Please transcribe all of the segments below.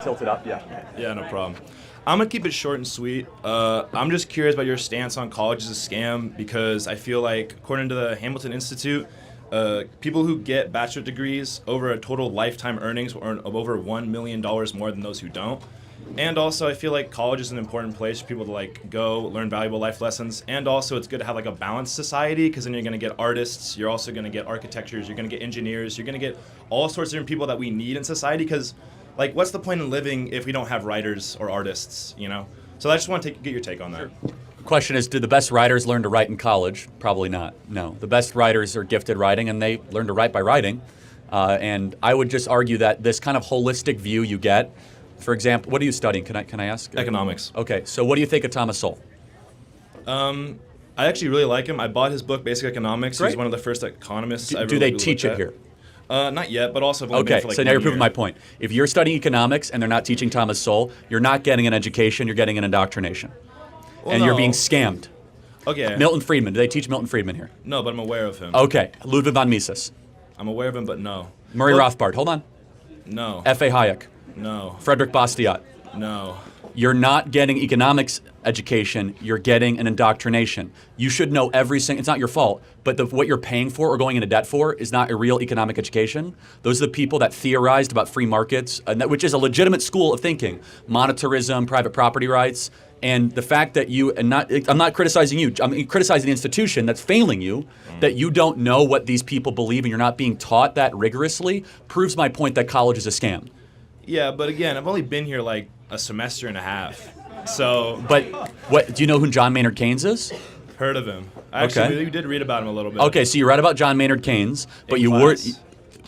Tilt it up, yeah. Yeah, no problem. I'm going to keep it short and sweet. I'm just curious about your stance on college as a scam because I feel like, according to the Hamilton Institute, people who get bachelor degrees over a total lifetime earnings will earn of over $1 million more than those who don't. And also, I feel like college is an important place for people to like go learn valuable life lessons. And also, it's good to have like a balanced society because then you're going to get artists, you're also going to get architectures, you're going to get engineers, you're going to get all sorts of different people that we need in society because like, what's the point in living if we don't have writers or artists, you know? So I just want to get your take on that. Sure. The question is, did the best writers learn to write in college? Probably not, no. The best writers are gifted writing, and they learn to write by writing. And I would just argue that this kind of holistic view you get, for example, what are you studying? Can I ask? Economics. Okay, so what do you think of Thomas Sowell? I actually really like him. I bought his book, Basic Economics. Great. He's one of the first economists I ever Do they really teach looked it at. here? Not yet, but also I've only been Okay, for like so now 1 you're proving year. my point. If you're studying economics and they're not teaching Thomas Sowell, you're not getting an education, you're getting an indoctrination. Well, and you're no. being scammed. Okay. Milton Friedman, do they teach Milton Friedman here? No, but I'm aware of him. Okay, Ludwig von Mises. I'm aware of him, but no. Murray Well, Rothbard, hold on. No. F.A. Hayek. No. Frederick Bastiat. No. You're not getting economics education, you're getting an indoctrination. You should know every single, it's not your fault, but what you're paying for or going into debt for is not a real economic education. Those are the people that theorized about free markets, which is a legitimate school of thinking. Monetarism, private property rights, and the fact that I'm not criticizing you, I'm criticizing the institution that's failing you, that you don't know what these people believe and you're not being taught that rigorously, proves my point that college is a scam. Yeah, but again, I've only been here like a semester and a half. So. But what do you know who John Maynard Keynes is? Heard of him. I actually did read about him a little bit. Okay, so you read about John Maynard Keynes, but In you class. were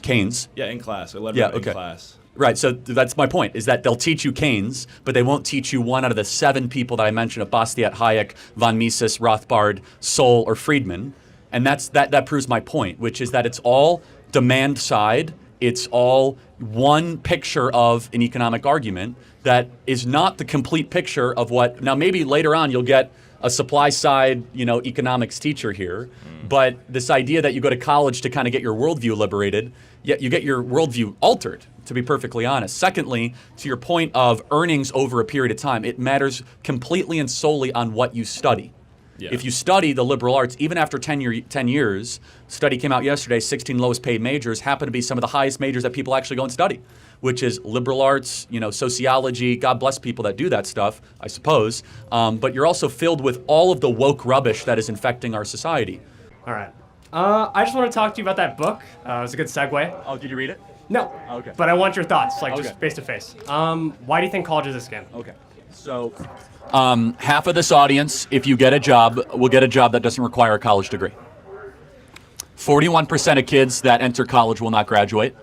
Keynes. Yeah, in class. I read Yeah, about it okay. in class. Right, so that's my point, is that they'll teach you Keynes, but they won't teach you one out of the 7 people that I mentioned, of Bastiat, Hayek, von Mises, Rothbard, Sowell, or Friedman. And that proves my point, which is that it's all demand side, it's all one picture of an economic argument that is not the complete picture of what, now maybe later on you'll get a supply side, economics teacher here, but this idea that you go to college to kind of get your worldview liberated, yet you get your worldview altered, to be perfectly honest. Secondly, to your point of earnings over a period of time, it matters completely and solely on what you study. Yeah. If you study the liberal arts, even after 10 years, study came out yesterday, 16 lowest paid majors happen to be some of the highest majors that people actually go and study, which is liberal arts, sociology. God bless people that do that stuff, I suppose. But you're also filled with all of the woke rubbish that is infecting our society. All right. I just want to talk to you about that book. It was a good segue. Oh, did you read it? No. Okay. But I want your thoughts, Okay. just face to face. Why do you think college is a scam? Okay. So, half of this audience, if you get a job, will get a job that doesn't require a college degree. 41% of kids that enter college will not graduate.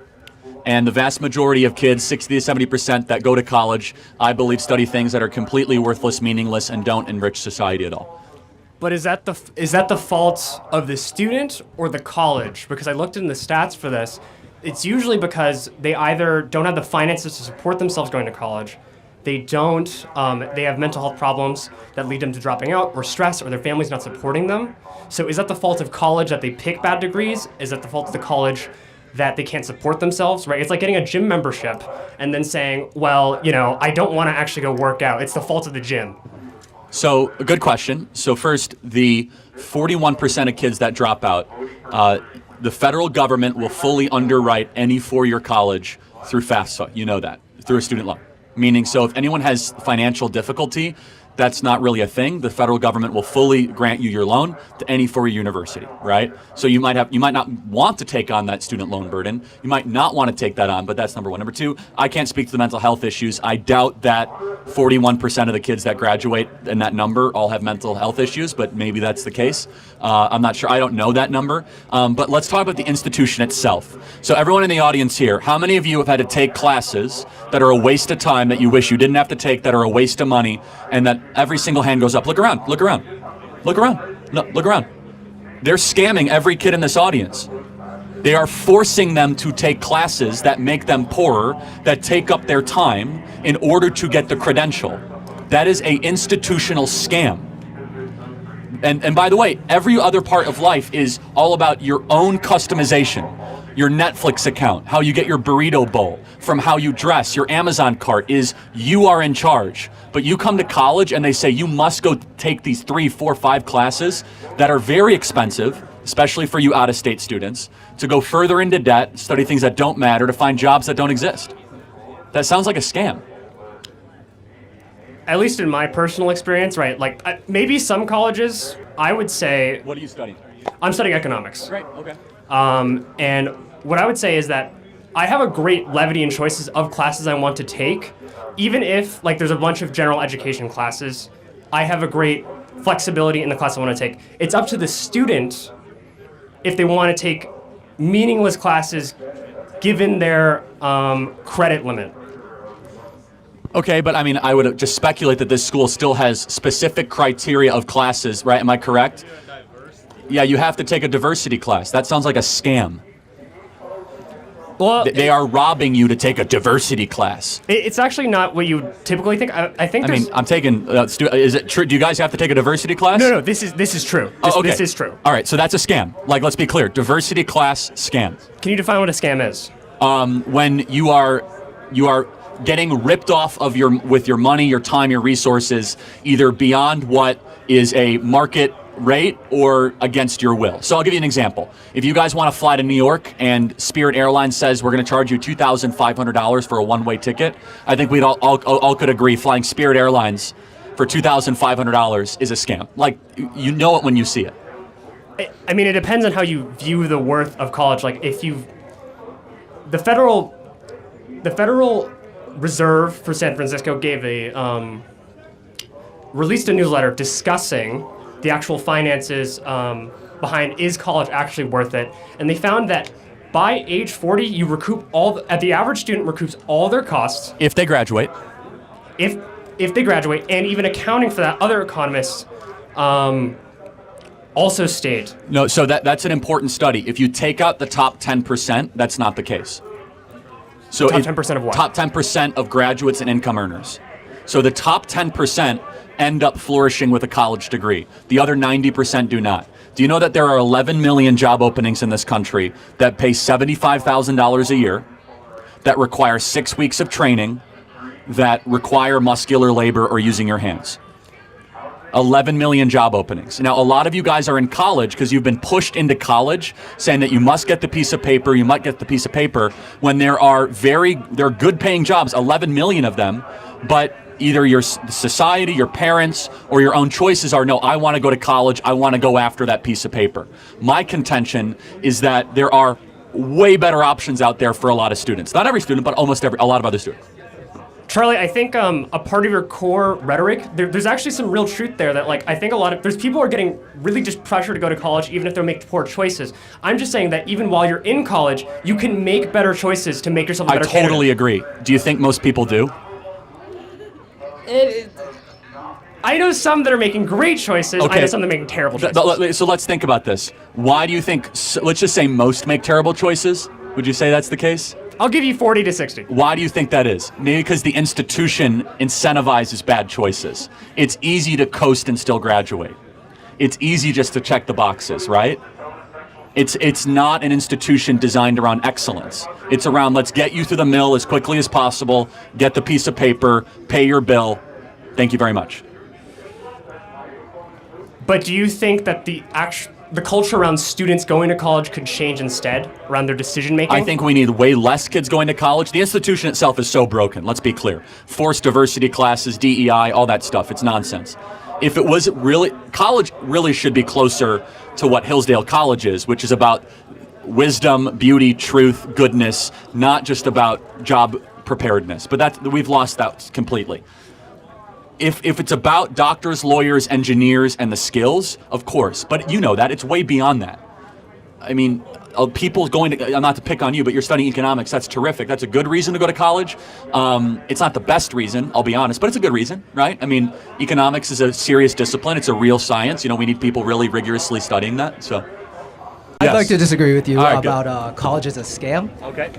And the vast majority of kids, 60 to 70% that go to college, I believe study things that are completely worthless, meaningless, and don't enrich society at all. But is that the fault of the student or the college? Because I looked in the stats for this. It's usually because they either don't have the finances to support themselves going to college, they have mental health problems that lead them to dropping out, or stress, or their family's not supporting them. So is that the fault of college that they pick bad degrees? Is that the fault of the college that they can't support themselves, right? It's like getting a gym membership and then saying, well, I don't want to actually go work out. It's the fault of the gym. So, a good question. So first, the 41% of kids that drop out, the federal government will fully underwrite any four-year college through FAFSA. You know that, through a student loan. Meaning, so if anyone has financial difficulty, that's not really a thing. The federal government will fully grant you your loan to any four-year university, right? So you might not want to take on that student loan burden. You might not want to take that on, but that's number one. Number two, I can't speak to the mental health issues. I doubt that 41% of the kids that graduate in that number all have mental health issues, but maybe that's the case. I'm not sure. I don't know that number. But let's talk about the institution itself. So everyone in the audience here, how many of you have had to take classes that are a waste of time that you wish you didn't have to take, that are a waste of money, and that every single hand goes up? Look around, look around, look around, no, look around. They're scamming every kid in this audience. They are forcing them to take classes that make them poorer, that take up their time in order to get the credential. That is an institutional scam. And by the way, every other part of life is all about your own customization. your Netflix account, how you get your burrito bowl, from how you dress, your Amazon cart, is you are in charge. But you come to college and they say you must go take these 3, 4, 5 classes that are very expensive, especially for you out-of-state students, to go further into debt, study things that don't matter, to find jobs that don't exist. That sounds like a scam. At least in my personal experience, right? Like maybe some colleges, I would say. What are you studying? I'm studying economics. Right, okay. And what I would say is that I have a great levity and choices of classes I want to take. Even if like there's a bunch of general education classes, I have a great flexibility in the class I want to take. It's up to the student if they want to take meaningless classes given their credit limit. Okay, but I mean, I would just speculate that this school still has specific criteria of classes, right? Am I correct? Yeah, you have to take a diversity class. That sounds like a scam. Well, They are robbing you to take a diversity class. it's actually not what you typically think. I think I there's. mean, I'm taking. Is it true? Do you guys have to take a diversity class? No, this is true. Oh, okay. This is true. All right, so that's a scam. Like, let's be clear. Diversity class scam. Can you define what a scam is? When you are getting ripped off of with your money, your time, your resources, either beyond what is a market rate or against your will. So I'll give you an example. If you guys want to fly to New York and Spirit Airlines says we're going to charge you $2,500 for a one-way ticket, I think we'd all could agree flying Spirit Airlines for $2,500 is a scam. Like, you know it when you see it. I mean, it depends on how you view the worth of college. Like, if you, the Federal Reserve for San Francisco gave released a newsletter discussing the actual finances behind is college actually worth it, and they found that by age 40, you recoup the average student recoups all their costs If they graduate. if they graduate, and even accounting for that, other economists also state. No, so that's an important study. If you take out the top 10%, that's not the case. So Top 10% of what? Top 10% of graduates and income earners. So the top 10% end up flourishing with a college degree. The other 90% do not. Do you know that there are 11 million job openings in this country that pay $75,000 a year, that require 6 weeks of training, that require muscular labor or using your hands? 11 million job openings. Now, a lot of you guys are in college because you've been pushed into college saying that you must get the piece of paper, when there are good paying jobs, 11 million of them, but either your society, your parents, or your own choices are, no, I want to go to college, I want to go after that piece of paper. My contention is that there are way better options out there for a lot of students. Not every student, but a lot of other students. Charlie, I think a part of your core rhetoric, there's actually some real truth there that, like, I think there's people are getting really just pressure to go to college even if they make poor choices. I'm just saying that even while you're in college, you can make better choices to make yourself a better candidate. I totally agree. Do you think most people do? I know some that are making great choices. Okay. I know some that are making terrible choices. So let's think about this. Why do you think, let's just say most make terrible choices? Would you say that's the case? I'll give you 40 to 60. Why do you think that is? Maybe because the institution incentivizes bad choices. It's easy to coast and still graduate. It's easy just to check the boxes, right? It's not an institution designed around excellence. It's around, let's get you through the mill as quickly as possible, get the piece of paper, pay your bill. Thank you very much. But do you think that the culture around students going to college could change instead, around their decision making? I think we need way less kids going to college. The institution itself is so broken, let's be clear. Forced diversity classes, DEI, all that stuff, it's nonsense. If it was really, college really should be closer to what Hillsdale College is, which is about wisdom, beauty, truth, goodness, not just about job preparedness. But we've lost that completely. If it's about doctors, lawyers, engineers, and the skills, of course. But you know that. It's way beyond that. I mean, people going to, not to pick on you, but you're studying economics. That's terrific. That's a good reason to go to college. It's not the best reason, I'll be honest, but it's a good reason, right? I mean, economics is a serious discipline. It's a real science. You know, we need people really rigorously studying that. So, I'd like to disagree with you right, about college as a scam. Okay.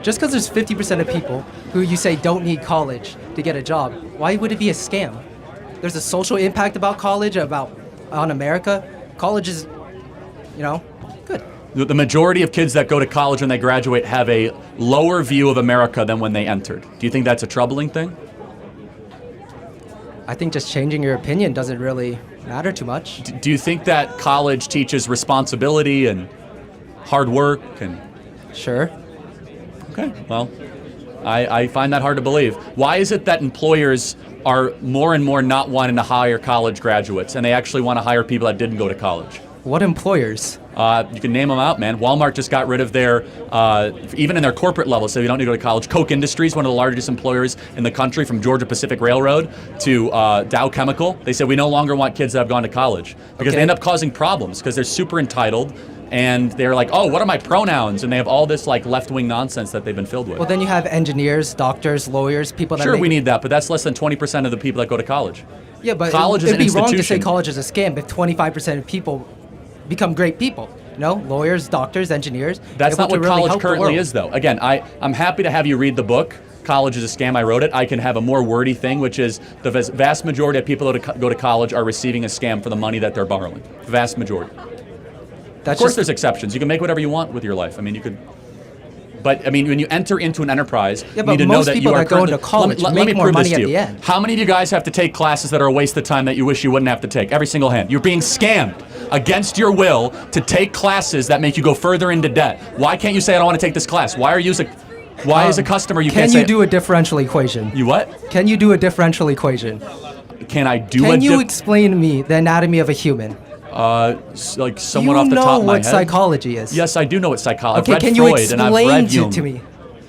Just because there's 50% of people who you say don't need college to get a job, why would it be a scam? There's a social impact about college, on America. College is, good. The majority of kids that go to college when they graduate have a lower view of America than when they entered. Do you think that's a troubling thing? I think just changing your opinion doesn't really matter too much. Do you think that college teaches responsibility and hard work and? Sure. Okay, well, I find that hard to believe. Why is it that employers are more and more not wanting to hire college graduates and they actually want to hire people that didn't go to college? What employers? You can name them out, man. Walmart just got rid of their, even in their corporate level, so you don't need to go to college. Koch Industries, one of the largest employers in the country, from Georgia Pacific Railroad to Dow Chemical. They said we no longer want kids that have gone to college because they end up causing problems because they're super entitled and they're like, oh, what are my pronouns? And they have all this like left-wing nonsense that they've been filled with. Well, then you have engineers, doctors, lawyers, people that Sure, we need that, but that's less than 20% of the people that go to college. Yeah, but college is it'd an be wrong to say institution. college is a scam if 25% of people become great people. No, lawyers, doctors, engineers. That's able not to what really college help the currently world. is, though. Again, I'm happy to have you read the book. College is a scam. I wrote it. I can have a more wordy thing, which is the vast majority of people that go to college are receiving a scam for the money that they're borrowing. The vast majority. Of course, there's exceptions. You can make whatever you want with your life. I mean, you could. But I mean, when you enter into an enterprise, Yeah, you but need to know most that people you are that go currently- into college let make me more prove this money to at you. the end. How many of you guys have to take classes that are a waste of time that you wish you wouldn't have to take? Every single hand. You're being scammed against your will to take classes that make you go further into debt. Why can't you say I don't want to take this class? Why are you why as a customer you can't Can say you do a differential equation? You what? Can you do a differential equation? Can I do Can a you explain to me the anatomy of a human? like somewhat off the top of my You know what head? psychology is. Yes, I do know what psychology. Okay, I've read can you Freud and I've read explain Jung. it to me?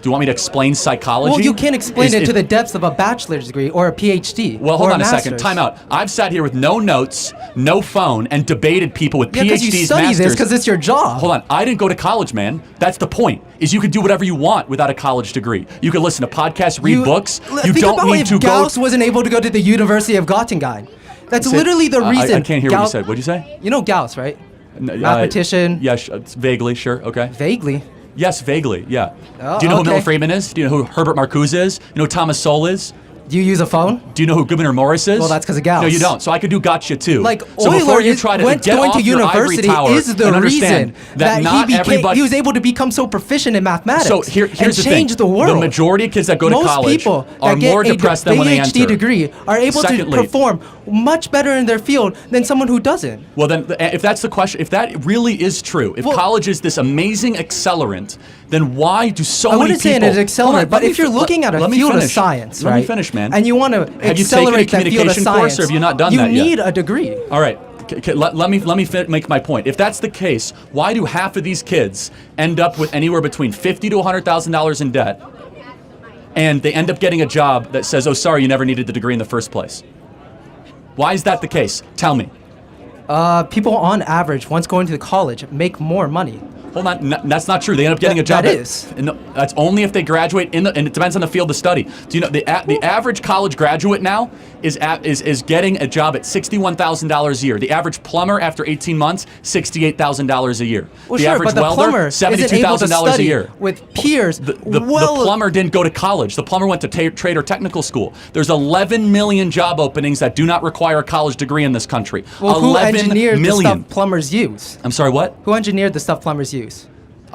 Do you want me to explain psychology? Well, you can't explain Is- it is- to the depths of a bachelor's degree or a PhD. Well, hold or on a second. master's. Time out. I've sat here with no notes, no phone, and debated people with Yeah, because PhDs, you study masters. this because it's your job. Hold on. I didn't go to college, man. That's the point. Is you could do whatever you want without a college degree. You could listen to podcasts, read books. You think don't about need if to Gauss go. wasn't able to go to the University of Göttingen. That's Say- literally the reason. I can't hear what you Gauss- said. What'd you say? You know Gauss, right? N- Mathematician. Yes, vaguely, sure. Okay. Vaguely. Yes, vaguely. Yeah. Oh, Do you know who okay. Milton Friedman is? Do you know who Herbert Marcuse is? You know who Thomas Sowell is? Do you use a phone? Do you know who Gouverneur Morris is? Well, that's 'cause of Gauss. No, you don't. So I could do gotcha too. Like so before Euler you try to went get going off to your ivory university tower is the and understand reason that not everybody. he was able to become so proficient in mathematics. So here's and the change thing. the world. The majority of kids that go to Most college people are that get more a depressed than when they PhD enter. degree are able Secondly- to perform much better in their field than someone who doesn't. Well, then, if that's the question, if that really is true, if Well- college is this amazing accelerant, then why do so I many wouldn't people? say it is Hold on, accelerant, but let if me you're fi- looking at a let me field of finish. science, Let right? me finish, man. And you want to Have you taken a accelerate that field of communication science, course, or have you not done you that yet? need a degree. All right. Let me make my point. If that's the case, why do half of these kids end up with anywhere between $50,000 to $100,000 in debt, and they end up getting a job that says, "Oh, sorry, you never needed the degree in the first place"? Why is that the case? Tell me. People on average, once going to college, make more money. Hold on, that's not true. They end up getting a job. That is. No, that's only if they graduate and it depends on the field of study. Do you know the average college graduate now is getting a job at $61,000 a year. The average plumber after 18 months, $68,000 a year. Well, the sure, average but the welder, plumber isn't able to $72,000 a study year. with peers. The plumber didn't go to college. The plumber went to trade or technical school. There's 11 million job openings that do not require a college degree in this country. Well, who 11 engineered the million. stuff plumbers use? I'm sorry, what? Who engineered the stuff plumbers use?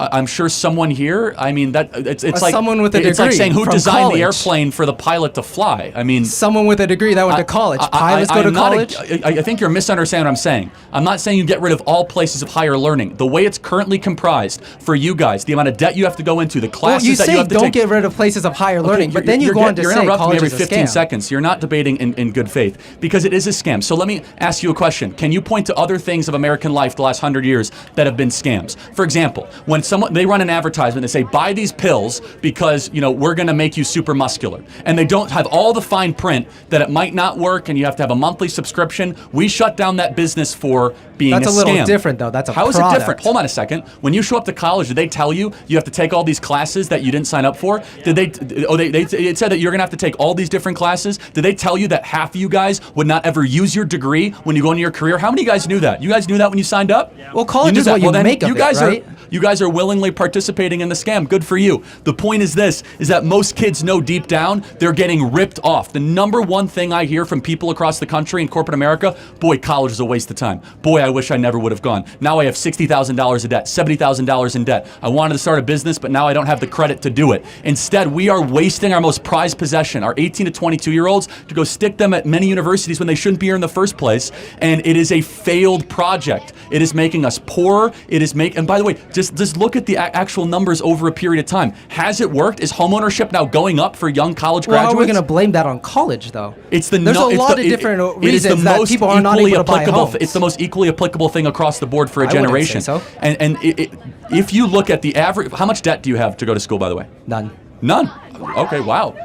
I'm sure someone here. I mean, that it's like someone with a it's like degree saying who from designed the college. airplane for the pilot to fly. I mean, Someone with a degree that went to college. Pilots go to I'm not college. I think you're misunderstanding what I'm saying. I'm not saying you get rid of all places of higher learning. The way it's currently comprised for you guys, the amount of debt you have to go into, the Well, classes you that say you have to don't take. get rid of places of higher learning, but you're- then you you're go on to you're say interrupting me college every is a 15 scam. seconds. You're not debating in good faith because it is a scam. So let me ask you a question. Can you point to other things of American life the last 100 years that have been scams? For example, when they run an advertisement, they say buy these pills because we're going to make you super muscular, and they don't have all the fine print that it might not work and you have to have a monthly subscription. We shut down that business for being That's a a little scam. different, though. That's a How is it product. different? Hold on a second. When you show up to college, did they tell you you have to take all these classes that you didn't sign up for? Did they? It said that you're going to have to take all these different classes. Did they tell you that half of you guys would not ever use your degree when you go into your career? How many of you guys knew that? You guys knew that when you signed up? Well, college knew is what that. you Well, then make of you it, guys right? You guys are willingly participating in the scam. Good for you. The point is this, is that most kids know deep down they're getting ripped off. The number one thing I hear from people across the country in corporate America, boy, college is a waste of time. Boy, I wish I never would have gone. Now I have $60,000 in debt, $70,000 in debt. I wanted to start a business, but now I don't have the credit to do it. Instead, we are wasting our most prized possession, our 18 to 22-year-olds, to go stick them at many universities when they shouldn't be here in the first place. And it is a failed project. It is making us poorer. And by the way, just look at the actual numbers over a period of time. Has it worked? Is homeownership now going up for young college Well, graduates? how are we going to blame that on college, though? There's a lot of different it is the reasons that most people are not equally able to buy applicable. homes. It's the most equally applicable thing across the board for a I wouldn't generation. say so. And if you look at the average, how much debt do you have to go to school, by the way? None. None. Okay, wow.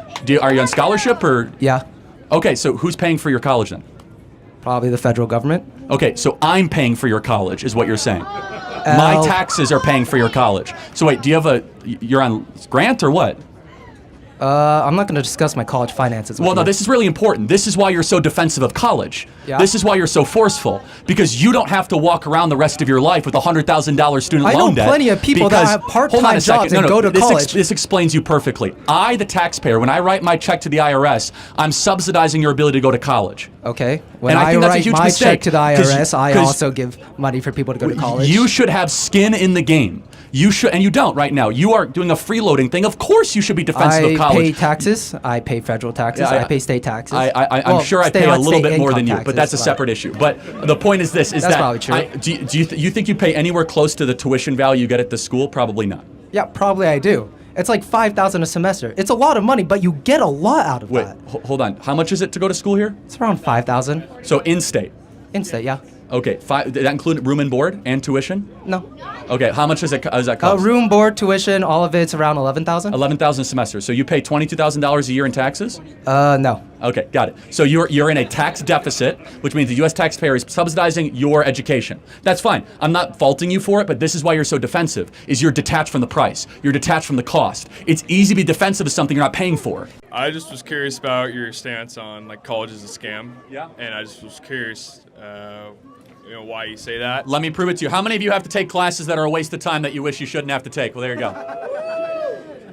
Are you on scholarship or? Yeah, Okay, so who's paying for your college then? probably the federal government. Okay, so I'm paying for your college, is what you're saying. My taxes are paying for your college. So wait, you're on grant or what? I'm not going to discuss my college finances with Well, no, you. this is really important. This is why you're so defensive of college. Yeah. This is why you're so forceful. Because you don't have to walk around the rest of your life with a $100,000 student I know loan debt. plenty of people that because- have part-time hold on a second. jobs and go to college. This explains you perfectly. I, the taxpayer, when I write my check to the IRS, I'm subsidizing your ability to go to college. Okay. When And I I think that's a write huge my mistake, check to the 'cause- IRS, I 'cause also give money for people to go to college. You should have skin in the game. You should, and you don't right now. You are doing a freeloading thing. Of course, you should be defensive I of college. pay taxes. I pay federal taxes. Yeah, I pay state taxes. I'm Well, sure I state- pay a not little state bit more than income you, but taxes, that's a separate issue. But the point is this: is That's that probably true. you think you pay anywhere close to the tuition value you get at the school? Probably not. Yeah, probably I do. It's like $5,000 a semester. It's a lot of money, but you get a lot out of Wait, that. hold on. How much is it to go to school here? It's around 5,000 So in-state. in-state, yeah. Okay, did that include room and board and tuition? No. Okay, how much does that cost? Room, board, tuition, all of it's around 11,000. 11,000 a semester. So you pay $22,000 a year in taxes? No. Okay, got it. So you're in a tax deficit, which means the U.S. taxpayer is subsidizing your education. That's fine. I'm not faulting you for it, but this is why you're so defensive, is you're detached from the price. You're detached from the cost. It's easy to be defensive of something you're not paying for. I just was curious about your stance on like college is a scam. Yeah. And I just was curious, why you say that. Let me prove it to you. How many of you have to take classes that are a waste of time that you wish you shouldn't have to take? Well, there you go.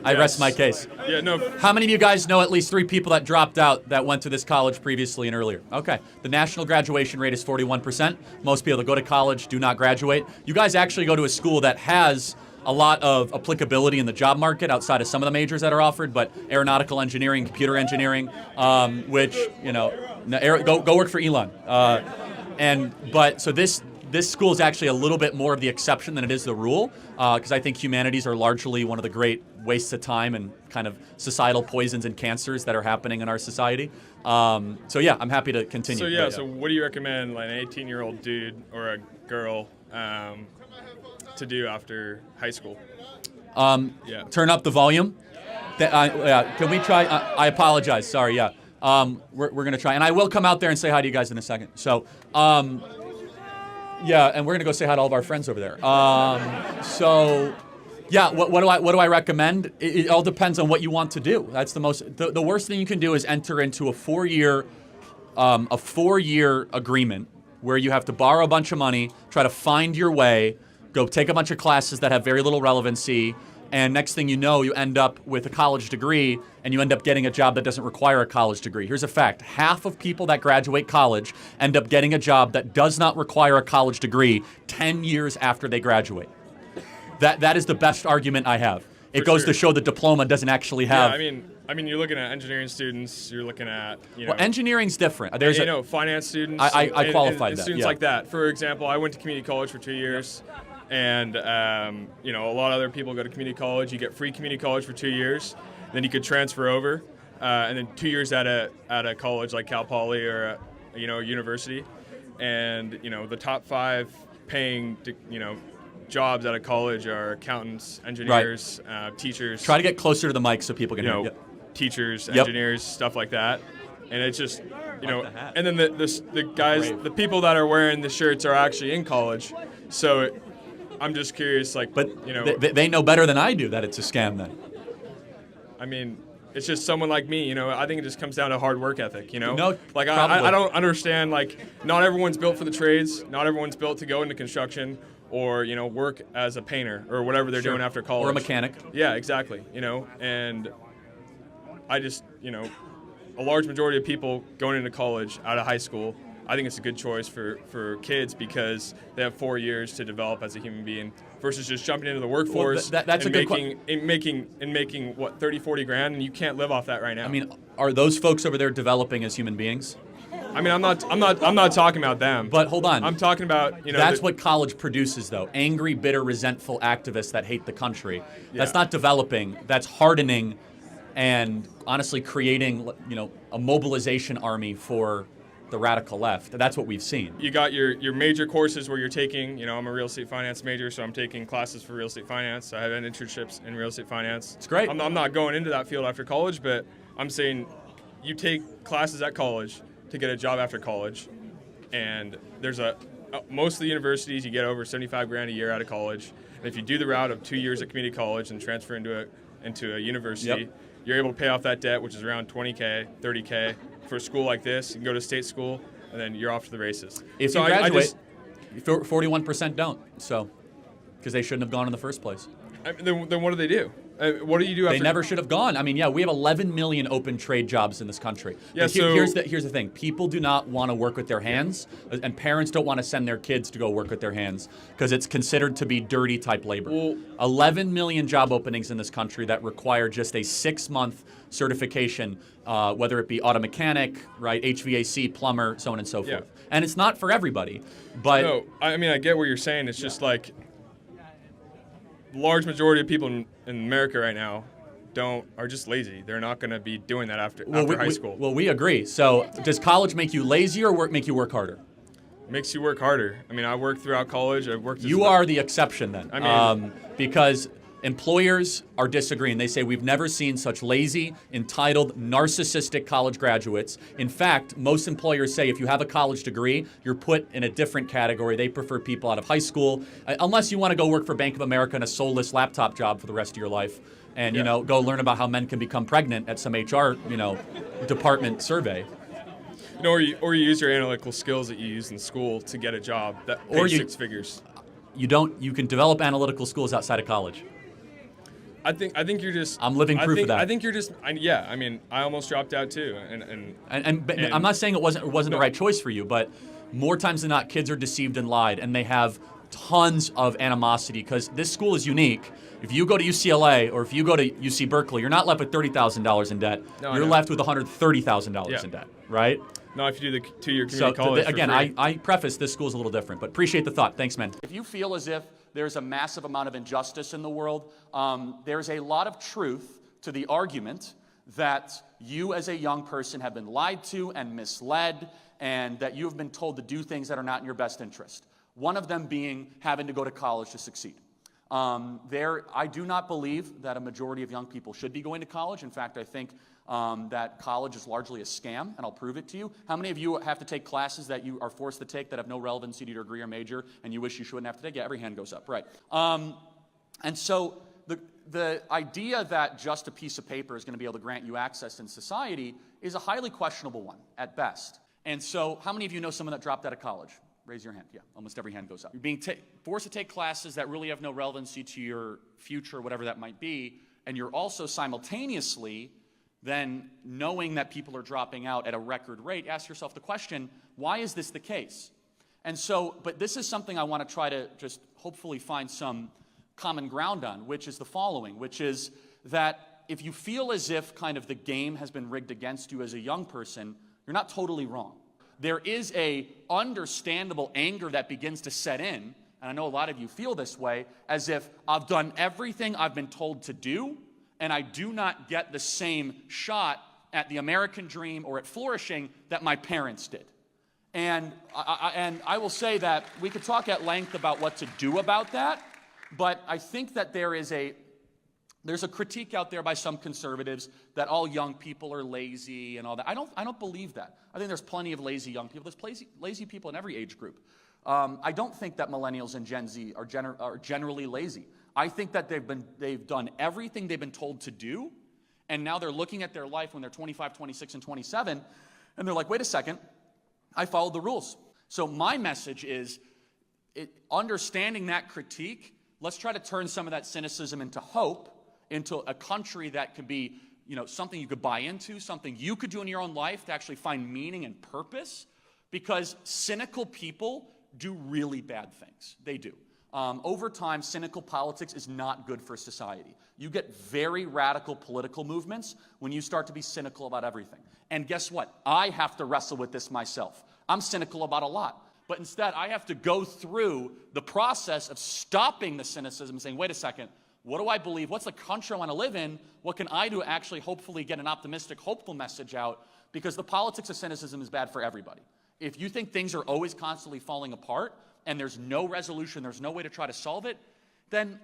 I rest my case. Yeah, no. How many of you guys know at least 3 people that dropped out that went to this college previously and earlier? Okay. The national graduation rate is 41%. Most people that go to college do not graduate. You guys actually go to a school that has a lot of applicability in the job market outside of some of the majors that are offered, but aeronautical engineering, computer engineering, which, go work for Elon. So this school is actually a little bit more of the exception than it is the rule, because I think humanities are largely one of the great wastes of time and kind of societal poisons and cancers that are happening in our society. So yeah, I'm happy to continue. So yeah, But, so what do you recommend like an 18-year-old dude or a girl to do after high school? Yeah. Turn up the volume. Can we try? I apologize. Sorry. Yeah. We're going to try. And I will come out there and say hi to you guys in a second. So, yeah, and we're going to go say hi to all of our friends over there. What do I recommend? It all depends on what you want to do. That's the worst thing you can do is enter into a 4-year agreement where you have to borrow a bunch of money, try to find your way, go take a bunch of classes that have very little relevancy, and next thing you know, you end up with a college degree, and you end up getting a job that doesn't require a college degree. Here's a fact. Half of people that graduate college end up getting a job that does not require a college degree 10 years after they graduate. That is the best argument I have. It goes to show the diploma doesn't actually have... Yeah, I mean, you're looking at engineering students. You're looking at Well, enginering's different. There's finance students. I qualified and that, students yeah. like that. For example, I went to community college for 2 years, and a lot of other people go to community college. You get free community college for 2 years, then you could transfer over, and then 2 years at a college like Cal Poly or a university, and the top 5 paying jobs out of college are accountants, engineers, teachers. Try to get closer to the mic so people can hear you. Teachers, Yep. engineers, stuff like that. And it's just, and then the guys, the people that are wearing the shirts are actually in college. So I'm just curious, they know better than I do that it's a scam then. I mean, it's just someone like me, I think it just comes down to hard work ethic, No, Like, probably. I don't understand, not everyone's built for the trades. Not everyone's built to go into construction or work as a painter or whatever they're doing after college. Or a mechanic. Yeah, exactly. And I just, a large majority of people going into college out of high school, I think it's a good choice for kids because they have 4 years to develop as a human being versus just jumping into the workforce that's and a good making what 30, 40 grand, and you can't live off that right now. I mean, are those folks over there developing as human beings? I mean, I'm not talking about them. But hold on. I'm talking about, That's what college produces, though. Angry, bitter, resentful activists that hate the country. That's not developing. That's hardening and honestly creating, a mobilization army for the radical left. That's what we've seen. You got your major courses where you're taking, I'm a real estate finance major, so I'm taking classes for real estate finance. I have internships in real estate finance. It's great. I'm not going into that field after college, but I'm saying you take classes at college to get a job after college, and there's most of the universities you get over 75 grand a year out of college, and if you do the route of 2 years at community college and transfer into a university, you're able to pay off that debt, which is around 20K, 30K. For a school like this, you can go to state school, and then you're off to the races. If you graduate, 41% don't, because they shouldn't have gone in the first place. Then what do they do? What do you do after? They never should have gone. I mean, we have 11 million open trade jobs in this country. Yeah, But here's the thing. People do not want to work with their hands, and parents don't want to send their kids to go work with their hands because it's considered to be dirty type labor. Well, 11 million job openings in this country that require just a 6-month certification, whether it be auto mechanic, right, HVAC, plumber, so on and so forth. Yeah. And it's not for everybody. But No, I mean, I get what you're saying. It's just like the large majority of people in America right now are just lazy. They're not going to be doing that after high school. Well, we agree. So does college make you lazy or make you work harder? It makes you work harder. I mean, I worked throughout college. I've worked. You are the exception then. I mean, because employers are disagreeing. They say we've never seen such lazy, entitled, narcissistic college graduates. In fact, most employers say if you have a college degree, you're put in a different category. They prefer people out of high school, unless you want to go work for Bank of America in a soulless laptop job for the rest of your life, and go learn about how men can become pregnant at some HR department survey. Or you use your analytical skills that you use in school to get a job that pays 6 figures. You can develop analytical skills outside of college. I think you're just. I'm living proof of that. I think you're just. I mean, I almost dropped out too, and I'm not saying it wasn't the right choice for you, but more times than not, kids are deceived and lied, and they have tons of animosity because this school is unique. If you go to UCLA or if you go to UC Berkeley, you're not left with $30,000 in debt. No, you're left with $130,000 in debt, right? No, if you do the 2-year community college. Again, I preface this school's a little different, but appreciate the thought. Thanks, man. If you feel as if there's a massive amount of injustice in the world, there's a lot of truth to the argument that you as a young person have been lied to and misled, and that you have been told to do things that are not in your best interest. One of them being having to go to college to succeed. I do not believe that a majority of young people should be going to college. In fact, I think that college is largely a scam, and I'll prove it to you. How many of you have to take classes that you are forced to take that have no relevancy to your degree or major, and you wish you shouldn't have to take? Yeah, every hand goes up, right. And so the idea that just a piece of paper is going to be able to grant you access in society is a highly questionable one at best. And so how many of you know someone that dropped out of college? Raise your hand. Yeah, almost every hand goes up. You're being forced to take classes that really have no relevancy to your future, whatever that might be, and you're also simultaneously then knowing that people are dropping out at a record rate. Ask yourself the question, why is this the case? And so, but this is something I want to try to just hopefully find some common ground on, which is the following, which is that if you feel as if kind of the game has been rigged against you as a young person, you're not totally wrong. There is a understandable anger that begins to set in, and I know a lot of you feel this way, as if I've done everything I've been told to do, and I do not get the same shot at the American dream or at flourishing that my parents did. And I will say that we could talk at length about what to do about that, but I think that there's a critique out there by some conservatives that all young people are lazy and all that. I don't believe that. I think there's plenty of lazy young people. There's lazy people in every age group. I don't think that millennials and Gen Z are generally lazy. I think that they've done everything they've been told to do, and now they're looking at their life when they're 25, 26, and 27, and they're like, wait a second, I followed the rules. So my message is, understanding that critique, let's try to turn some of that cynicism into hope, into a country that could be, something you could buy into, something you could do in your own life to actually find meaning and purpose, because cynical people do really bad things. They do. Over time, cynical politics is not good for society. You get very radical political movements when you start to be cynical about everything. And guess what? I have to wrestle with this myself. I'm cynical about a lot. But instead, I have to go through the process of stopping the cynicism and saying, wait a second, what do I believe? What's the country I want to live in? What can I do to actually hopefully get an optimistic, hopeful message out? Because the politics of cynicism is bad for everybody. If you think things are always constantly falling apart and there's no resolution, there's no way to try to solve it, then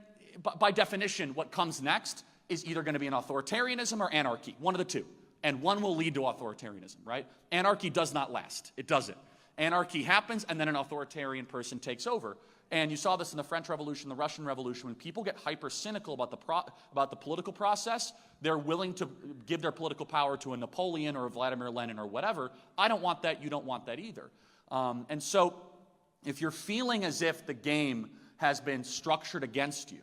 by definition, what comes next is either going to be an authoritarianism or anarchy, one of the two. And one will lead to authoritarianism, right? Anarchy does not last. It doesn't. Anarchy happens, and then an authoritarian person takes over. And you saw this in the French Revolution, the Russian Revolution. When people get hyper-cynical about the political process, they're willing to give their political power to a Napoleon or a Vladimir Lenin or whatever. I don't want that. You don't want that either. And so if you're feeling as if the game has been structured against you,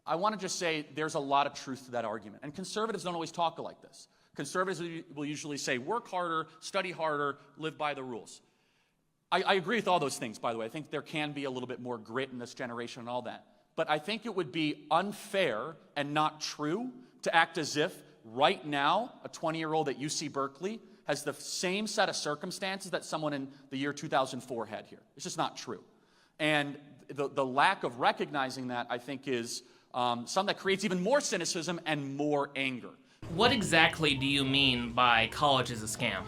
I want to just say there's a lot of truth to that argument. And conservatives don't always talk like this. Conservatives will usually say, work harder, study harder, live by the rules. I agree with all those things, by the way. I think there can be a little bit more grit in this generation and all that. But I think it would be unfair and not true to act as if right now a 20-year-old at UC Berkeley has the same set of circumstances that someone in the year 2004 had here. It's just not true. And the lack of recognizing that, I think, is something that creates even more cynicism and more anger. What exactly do you mean by college is a scam?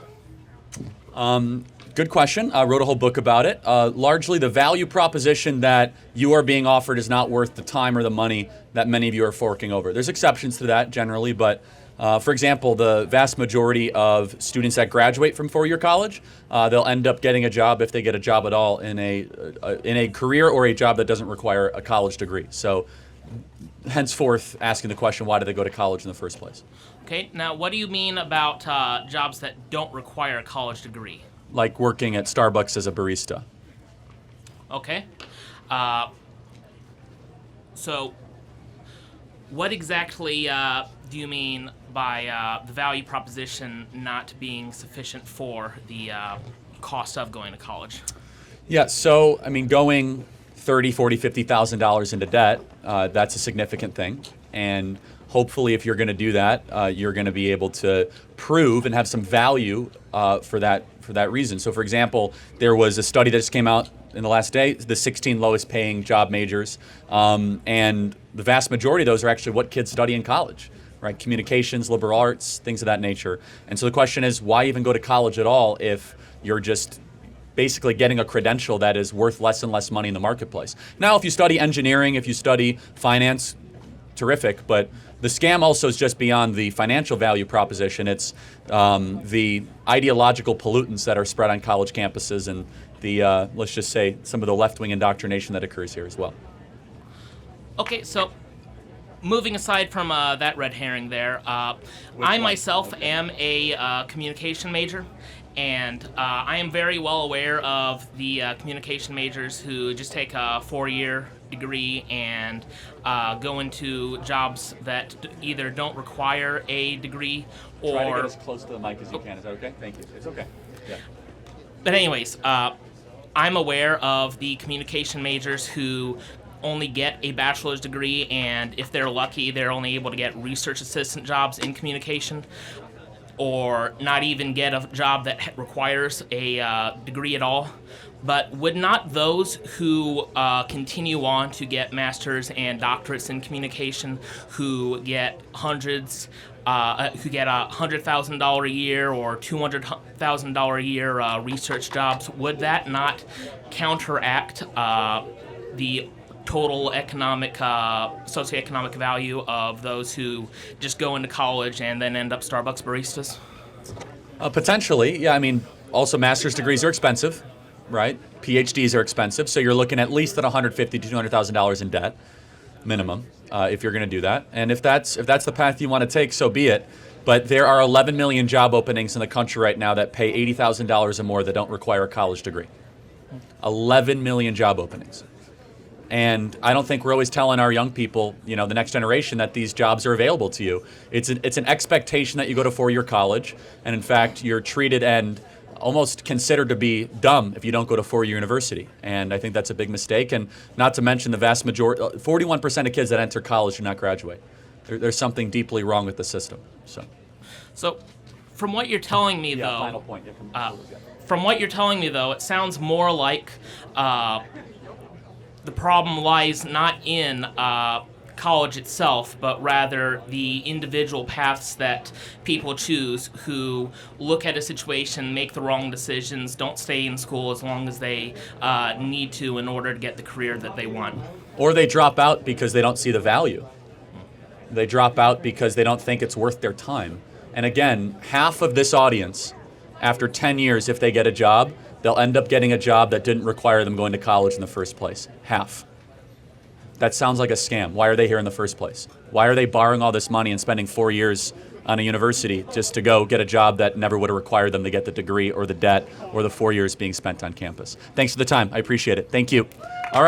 Good question. I wrote a whole book about it. Largely the value proposition that you are being offered is not worth the time or the money that many of you are forking over. There's exceptions to that generally, but for example, the vast majority of students that graduate from four-year college, they'll end up getting a job, if they get a job at all, in a career or a job that doesn't require a college degree. So henceforth, asking the question, why do they go to college in the first place? Okay, now what do you mean about jobs that don't require a college degree? Like working at Starbucks as a barista. Okay. So what exactly do you mean by the value proposition not being sufficient for the cost of going to college? Yeah, so, I mean, going $30,000, $40,000, $50,000 into debt, that's a significant thing. And hopefully, if you're going to do that, you're going to be able to prove and have some value for that reason. So, for example, there was a study that just came out in the last day, the 16 lowest paying job majors, and the vast majority of those are actually what kids study in college, right? Communications, liberal arts, things of that nature. And so the question is, why even go to college at all if you're just basically getting a credential that is worth less and less money in the marketplace? Now, if you study engineering, if you study finance, terrific, but the scam also is just beyond the financial value proposition. It's the ideological pollutants that are spread on college campuses and the, let's just say, some of the left-wing indoctrination that occurs here as well. Okay, so moving aside from that red herring there, I myself am a communication major, and I am very well aware of the communication majors who just take a 4-year degree and go into jobs that either don't require a degree or... Try to get as close to the mic as you can. Is that okay? Thank you. It's okay. Yeah. But anyways, I'm aware of the communication majors who only get a bachelor's degree, and if they're lucky, they're only able to get research assistant jobs in communication, or not even get a job that requires a degree at all. But would not those who continue on to get masters and doctorates in communication, who get $100,000 a year or $200,000 a year research jobs, would that not counteract the total economic, socioeconomic value of those who just go into college and then end up Starbucks baristas? Potentially, yeah. I mean, also master's degrees are expensive, right? PhDs are expensive, so you're looking at least at $150,000 to $200,000 in debt, minimum, if you're going to do that. And if that's the path you want to take, so be it. But there are 11 million job openings in the country right now that pay $80,000 or more that don't require a college degree. 11 million job openings. And I don't think we're always telling our young people, the next generation, that these jobs are available to you. It's an expectation that you go to four-year college, and in fact, you're treated and almost considered to be dumb if you don't go to four-year university. And I think that's a big mistake. And not to mention the vast majority, 41% of kids that enter college do not graduate. There's something deeply wrong with the system. So, from what you're telling me, though, final point. from what you're telling me, though, it sounds more like the problem lies not in college itself, but rather the individual paths that people choose who look at a situation, make the wrong decisions, don't stay in school as long as they need to in order to get the career that they want. Or they drop out because they don't see the value. They drop out because they don't think it's worth their time. And again, half of this audience, after 10 years, if they get a job, they'll end up getting a job that didn't require them going to college in the first place. Half. That sounds like a scam. Why are they here in the first place? Why are they borrowing all this money and spending 4 years on a university just to go get a job that never would have required them to get the degree or the debt or the 4 years being spent on campus? Thanks for the time. I appreciate it. Thank you. All right.